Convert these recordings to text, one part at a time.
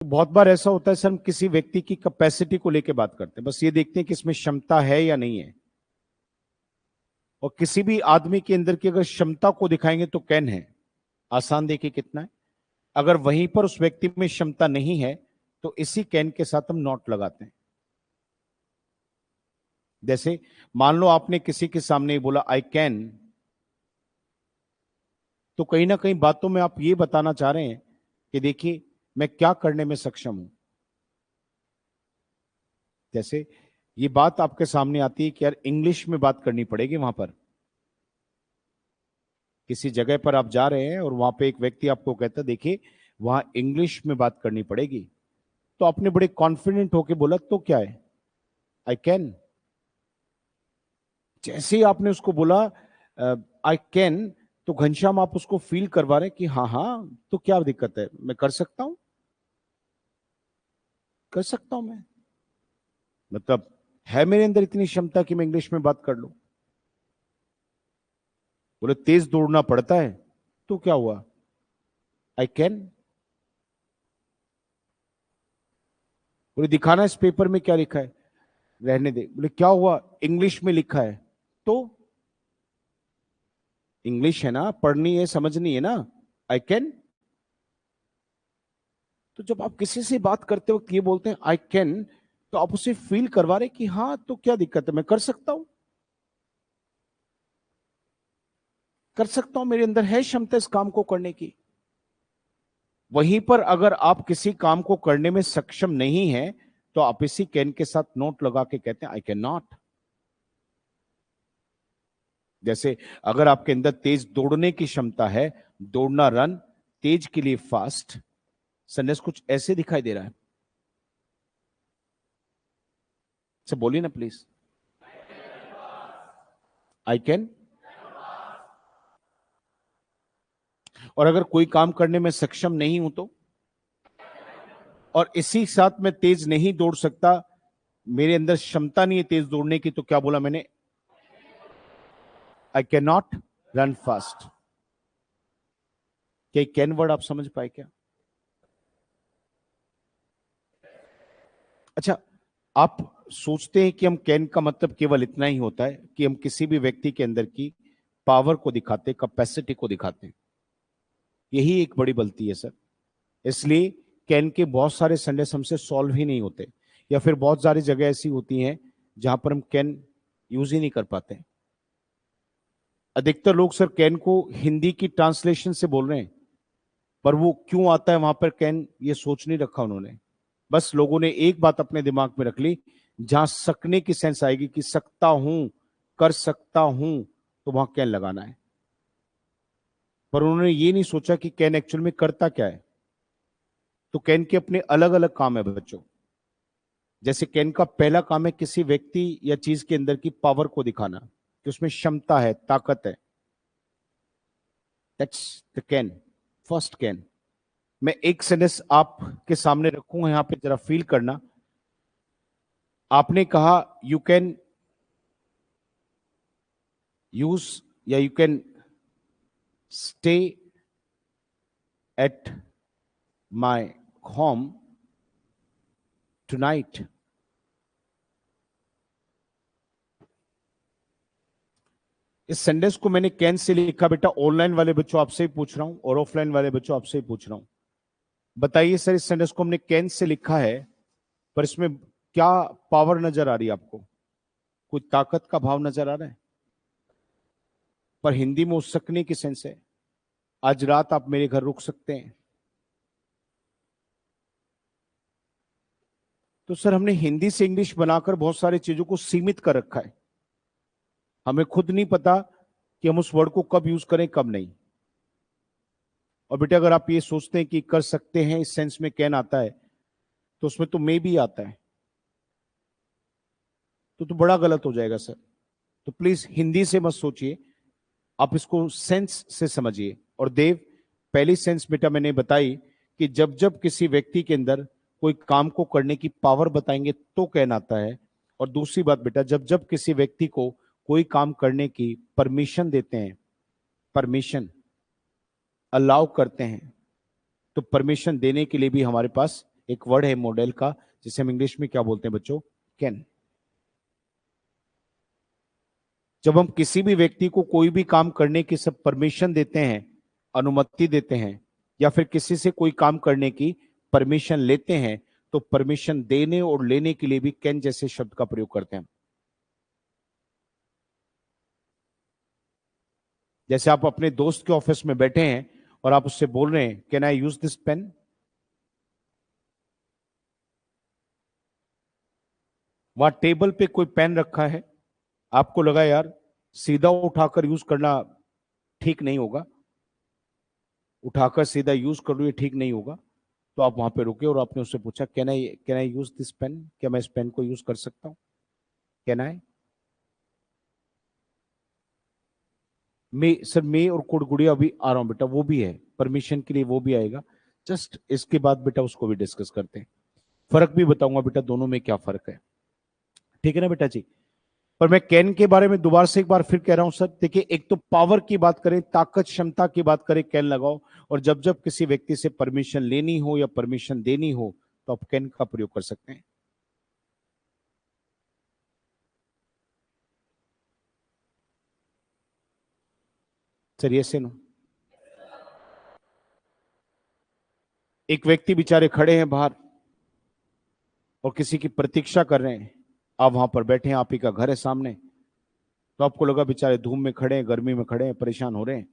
बहुत बार ऐसा होता है सर, हम किसी व्यक्ति की कैपेसिटी को लेकर बात करते हैं, बस ये देखते हैं कि इसमें क्षमता है या नहीं है। और किसी भी आदमी के अंदर की अगर क्षमता को दिखाएंगे तो कैन है। आसान देखिए कितना है। अगर वहीं पर उस व्यक्ति में क्षमता नहीं है तो इसी कैन के साथ हम नॉट लगाते हैं। जैसे मान लो आपने किसी के सामने बोला आई कैन, तो कहीं ना कहीं बातों में आप ये बताना चाह रहे हैं कि देखिए मैं क्या करने में सक्षम हूं। जैसे ये बात आपके सामने आती है कि यार इंग्लिश में बात करनी पड़ेगी। वहां पर किसी जगह पर आप जा रहे हैं और वहां पे एक व्यक्ति आपको कहता है देखिए वहां इंग्लिश में बात करनी पड़ेगी, तो आपने बड़े कॉन्फिडेंट होके बोला तो क्या है, आई कैन। जैसे ही आपने उसको बोला आई कैन, तो घनश्याम आप उसको फील करवा रहे हैं कि हाँ हाँ तो क्या दिक्कत है, मैं कर सकता हूं, कर सकता हूं मैं। मतलब है मेरे अंदर इतनी क्षमता कि मैं इंग्लिश में बात कर लूं। बोले तेज दौड़ना पड़ता है, तो क्या हुआ, आई कैन। बोले दिखाना इस पेपर में क्या लिखा है, रहने दे। बोले क्या हुआ, इंग्लिश में लिखा है, तो इंग्लिश है ना, पढ़नी है समझनी है ना, आई कैन। तो जब आप किसी से बात करते वक्त ये बोलते हैं आई कैन, तो आप उसे फील करवा रहे कि हाँ तो क्या दिक्कत है, मैं कर सकता हूं, कर सकता हूं, मेरे अंदर है क्षमता इस काम को करने की। वहीं पर अगर आप किसी काम को करने में सक्षम नहीं है तो आप इसी कैन के साथ नोट लगा के कहते हैं आई कैन नॉट। जैसे अगर आपके अंदर तेज दौड़ने की क्षमता है, दौड़ना रन, तेज के लिए फास्ट, सेंटेंस कुछ ऐसे दिखाई दे रहा है। अच्छा बोलिए ना प्लीज, आई कैन। और अगर कोई काम करने में सक्षम नहीं हूं तो, और इसी साथ में तेज नहीं दौड़ सकता, मेरे अंदर क्षमता नहीं है तेज दौड़ने की, तो क्या बोला मैंने, I can not run fast. क्या कैन वर्ड आप समझ पाए क्या? अच्छा, आप सोचते हैं कि हम कैन का मतलब केवल इतना ही होता है कि हम किसी भी व्यक्ति के अंदर की पावर को दिखाते, कैपेसिटी को दिखाते हैं। यही एक बड़ी गलती है सर। इसलिए कैन के बहुत सारे सेंटेंस हमसे सॉल्व ही नहीं होते, या फिर बहुत सारी जगह ऐसी होती हैं जहां पर हम कैन यूज ही नहीं कर पाते। अधिकतर लोग सर कैन को हिंदी की ट्रांसलेशन से बोल रहे हैं, पर वो क्यों आता है वहां पर कैन, ये सोच नहीं रखा उन्होंने। बस लोगों ने एक बात अपने दिमाग में रख ली, जहां सकने की सेंस आएगी कि सकता हूं, कर सकता हूं, तो वहां कैन लगाना है। पर उन्होंने ये नहीं सोचा कि कैन एक्चुअल में करता क्या है। तो कैन के अपने अलग अलग काम है बच्चों। जैसे कैन का पहला काम है किसी व्यक्ति या चीज के अंदर की पावर को दिखाना, कि उसमें क्षमता है, ताकत है। That's the can, first can. मैं एक सेंटेंस आपके सामने रखूंगा, यहां पे जरा फील करना। आपने कहा यू कैन यूज, या you can stay at my home tonight. इस सेंटेंस को मैंने कैन से लिखा बेटा। ऑनलाइन वाले बच्चों आपसे ही पूछ रहा हूं और ऑफलाइन वाले बच्चों आपसे ही पूछ रहा हूं, बताइए सर इस सेंटेंस को हमने कैन से लिखा है, पर इसमें क्या पावर नजर आ रही है आपको? कोई ताकत का भाव नजर आ रहा है? पर हिंदी में उस सकने की सेंस है, आज रात आप मेरे घर रुक सकते हैं। तो सर हमने हिंदी से इंग्लिश बनाकर बहुत सारी चीजों को सीमित कर रखा है। हमें खुद नहीं पता कि हम उस वर्ड को कब यूज करें कब नहीं। और बेटा अगर आप ये सोचते हैं कि कर सकते हैं इस सेंस में कैन आता है, तो उसमें तो मे भी आता है, तो बड़ा गलत हो जाएगा सर। तो प्लीज हिंदी से मत सोचिए, आप इसको सेंस से समझिए। और देव, पहली सेंस बेटा मैंने बताई कि जब जब किसी व्यक्ति के अंदर कोई काम को करने की पावर बताएंगे तो कैन आता है। और दूसरी बात बेटा, जब जब किसी व्यक्ति को कोई काम करने की परमिशन देते हैं, परमिशन अलाउ करते हैं, तो परमिशन देने के लिए भी हमारे पास एक वर्ड है मॉडल का, जिसे हम इंग्लिश में क्या बोलते हैं बच्चों? कैन। जब हम किसी भी व्यक्ति को कोई भी काम करने की सब परमिशन देते हैं, अनुमति देते हैं, या फिर किसी से कोई काम करने की परमिशन लेते हैं, तो परमिशन देने और लेने के लिए भी कैन जैसे शब्द का प्रयोग करते हैं। जैसे आप अपने दोस्त के ऑफिस में बैठे हैं और आप उससे बोल रहे हैं, can I use this pen? वहां टेबल पे कोई पेन रखा है, आपको लगा यार सीधा उठाकर यूज करना ठीक नहीं होगा, उठाकर सीधा यूज कर लूं ये ठीक नहीं होगा, तो आप वहां पे रुके और आपने उससे पूछा, can I use this pen? क्या मैं इस पेन को यूज कर सकता हूं? Can I? मैं और कुड़गुड़िया अभी आ रहा हूं बेटा, वो भी है परमिशन के लिए, वो भी आएगा। जस्ट इसके बाद बेटा उसको भी डिस्कस करते हैं, फर्क भी बताऊंगा बेटा दोनों में क्या फर्क है। ठीक है ना बेटा जी? पर मैं कैन के बारे में दोबारा से एक बार फिर कह रहा हूं सर, देखिए एक तो पावर की बात करें, ताकत क्षमता की बात करें, कैन लगाओ। और जब जब किसी व्यक्ति से परमिशन लेनी हो या परमिशन देनी हो, तो आप कैन का प्रयोग कर सकते हैं। सर ये से नो, एक व्यक्ति बेचारे खड़े हैं बाहर और किसी की प्रतीक्षा कर रहे हैं, आप वहां पर बैठे हैं, आप ही का घर है सामने, तो आपको लगा बेचारे धूप में खड़े हैं, गर्मी में खड़े हैं, परेशान हो रहे हैं,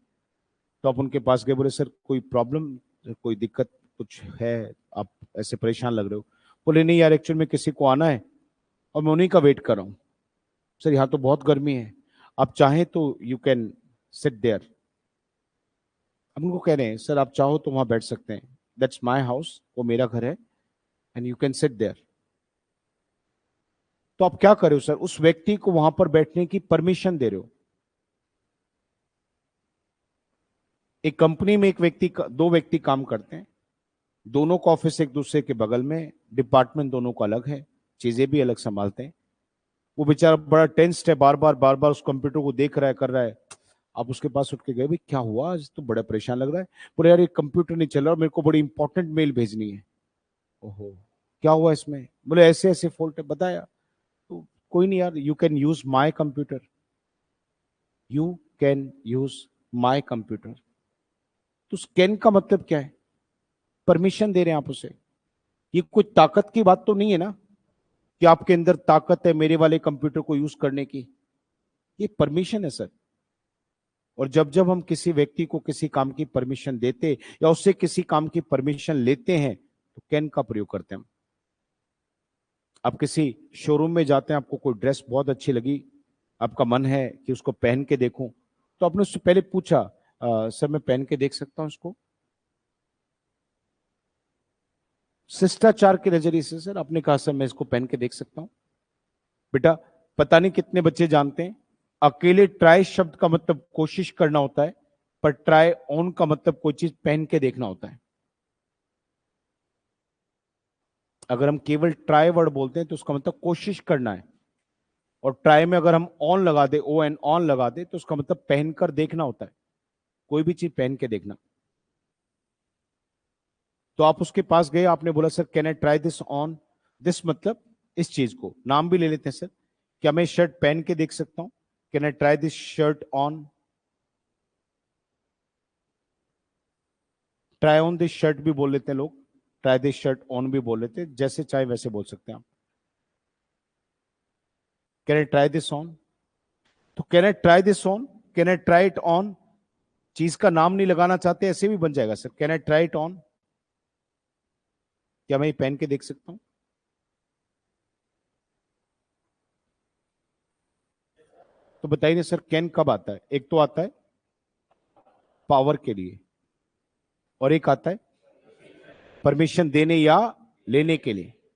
तो आप उनके पास गए, बोले सर कोई प्रॉब्लम, कोई दिक्कत कुछ है, आप ऐसे परेशान लग रहे हो? बोले नहीं यार, एक्चुअली में किसी को आना है और मैं उन्हीं का वेट कर रहा हूँ। सर यहाँ तो बहुत गर्मी है, आप चाहें तो यू कैन सिट देयर। हम उनको कह रहे हैं सर आप चाहो तो वहां बैठ सकते हैं, दैट्स माई हाउस, वो मेरा घर है, and you can sit there. तो आप क्या कर रहे हो सर? उस व्यक्ति को वहां पर बैठने की परमिशन दे रहे हो। एक कंपनी में एक व्यक्ति दो व्यक्ति काम करते हैं, दोनों का ऑफिस एक दूसरे के बगल में, डिपार्टमेंट दोनों का अलग है, चीजें भी अलग संभालते हैं। वो बेचारा बड़ा टेंस्ड है, बार बार उस कंप्यूटर को देख रहा है, कर रहा है। आप उसके पास उठ के गए, भाई क्या हुआ, आज तो बड़ा परेशान लग रहा है। बोले यार ये कंप्यूटर नहीं चल रहा, मेरे को बड़ी इंपॉर्टेंट मेल भेजनी है। ओहो, क्या हुआ इसमें? बोले ऐसे ऐसे फॉल्ट है, बताया। तो कोई नहीं यार, you can use my computer, you can use my computer. तो स्कैन का मतलब क्या है? परमिशन दे रहे हैं आप उसे। ये कोई ताकत की बात तो नहीं है ना, कि आपके अंदर ताकत है मेरे वाले कंप्यूटर को यूज करने की। ये परमिशन है सर। और जब जब हम किसी व्यक्ति को किसी काम की परमिशन देते या उससे किसी काम की परमिशन लेते हैं, तो कैन का प्रयोग करते हैं हम। आप किसी शोरूम में जाते हैं, आपको कोई ड्रेस बहुत अच्छी लगी, आपका मन है कि उसको पहन के देखूं, तो आपने उससे पहले पूछा, सर मैं पहन के देख सकता हूं उसको? शिष्टाचार के नजरिए से सर आपने कहा सर मैं इसको पहन के देख सकता हूं। बेटा पता नहीं कितने बच्चे जानते हैं, अकेले ट्राई शब्द का मतलब कोशिश करना होता है, पर ट्राई ऑन का मतलब कोई चीज पहन के देखना होता है। अगर हम केवल ट्राई वर्ड बोलते हैं तो उसका मतलब कोशिश करना है, और ट्राई में अगर हम ऑन लगा दे, ओ एन ऑन लगा दे, तो उसका मतलब पहनकर देखना होता है, कोई भी चीज पहन के देखना। तो आप उसके पास गए, आपने बोला sir can I try this on? This मतलब इस चीज को नाम भी ले लेते हैं सर, क्या मैं शर्ट पहन के देख सकता हूं? Can I try this shirt on? Try on this shirt भी बोल लेते हैं लोग, ट्राई दिस शर्ट ऑन भी बोल लेते हैं, जैसे चाहे वैसे बोल सकते हैं आप। Can I try this on? तो can I try this on, can I try it on, चीज का नाम नहीं लगाना चाहते ऐसे भी बन जाएगा sir, can I try it on, क्या मैं ये पहन के देख सकता हूं? तो बताइए ना सर, कैन कब आता है? एक तो आता है पावर के लिए, और एक आता है परमिशन देने या लेने के लिए।